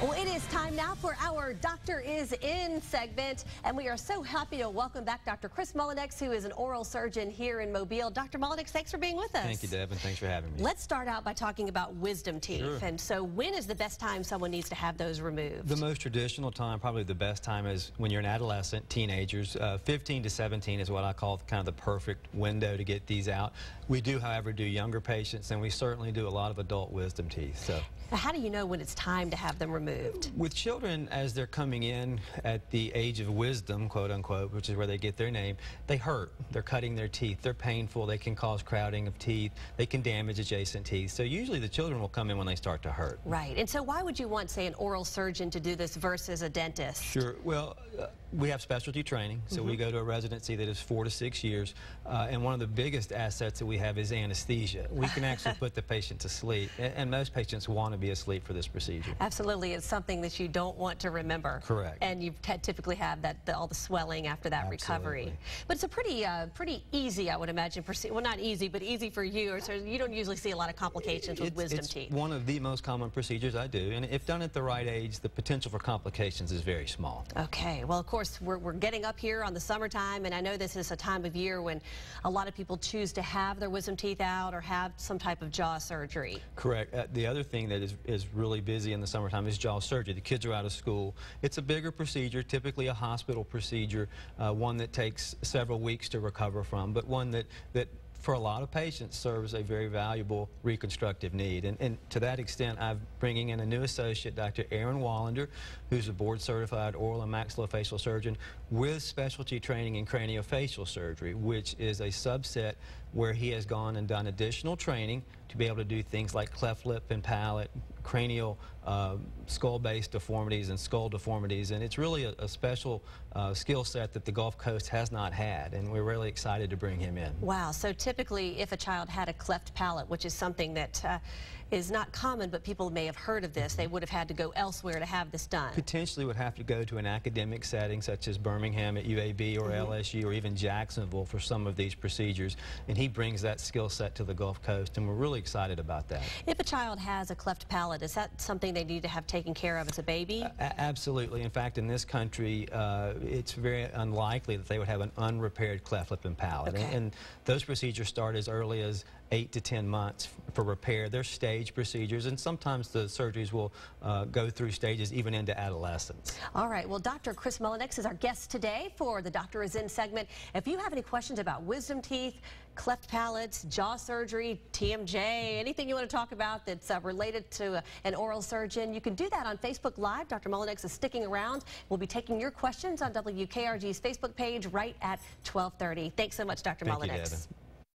Well, it is time now for our Doctor is In segment, and we are so happy to welcome back Dr. Chris Mullenix, who is an oral surgeon here in Mobile. Dr. Mullenix, thanks for being with us. Thank you, Devon. Thanks for having me. Let's start out by talking about wisdom teeth. Sure. And so when is the best time someone needs to have those removed? The most traditional time, probably the best time, is when you're an adolescent, teenagers. 15 to 17 is what I call kind of the perfect window to get these out. We do, however, do younger patients, and we certainly do a lot of adult wisdom teeth. So, how do you know when it's time to have them removed? with children, as they're coming in at the age of wisdom, quote unquote, which is where they get their name, they hurt. They're cutting their teeth. They're painful. They can cause crowding of teeth. They can damage adjacent teeth. So usually the children will come in when they start to hurt. Right. And so why would you want, say, an oral surgeon to do this versus a dentist? Sure. Well, we have specialty training, so we go to a residency that is 4 to 6 years, and one of the biggest assets that we have is anesthesia. We can actually put the patient to sleep, and most patients want to be asleep for this procedure. Absolutely. It's something that you don't want to remember. Correct. And you typically have all the swelling after that recovery. But it's a pretty easy, I would imagine, well, not easy, but easy for you. So you don't usually see a lot of complications with wisdom teeth. It's one of the most common procedures I do, and if done at the right age, the potential for complications is very small. Okay. Well, of course, we're getting up here on the summertime, and I know this is a time of year when a lot of people choose to have their wisdom teeth out or have some type of jaw surgery. Correct. The other thing that is really busy in the summertime is jaw surgery. The kids are out of school. It's a bigger procedure, typically a hospital procedure, one that takes several weeks to recover from, but one that for a lot of patients serves a very valuable reconstructive need. And to that extent, I'm bringing in a new associate, Dr. Devon Walsh, who's a board-certified oral and maxillofacial surgeon with specialty training in craniofacial surgery, which is a subset where he has gone and done additional training to be able to do things like cleft lip and palate, cranial skull-based deformities and skull deformities, and it's really a special skill set that the Gulf Coast has not had, and we're really excited to bring him in. Wow. So typically if a child had a cleft palate, which is something that is not common, but people may have heard of this, they would have had to go elsewhere to have this done. Potentially would have to go to an academic setting such as Birmingham at UAB or LSU or even Jacksonville for some of these procedures, and he brings that skill set to the Gulf Coast, and we're really excited about that. If a child has a cleft palate, is that something they need to have taken care of as a baby? Absolutely. In fact, in this country, it's very unlikely that they would have an unrepaired cleft lip and palate. Okay. And those procedures start as early as 8 to 10 months for repair. They're stage procedures, and sometimes the surgeries will go through stages even into adolescence. All right. Well, Dr. Chris Mullenix is our guest today for the Doctor is In segment. If you have any questions about wisdom teeth, cleft palates, jaw surgery, TMJ, anything you want to talk about that's related to an oral surgeon, you can do that on Facebook Live. Dr. Mullenix is sticking around. We'll be taking your questions on WKRG's Facebook page right at 12:30. Thanks so much, Dr. Mullenix. Thank you, Devon.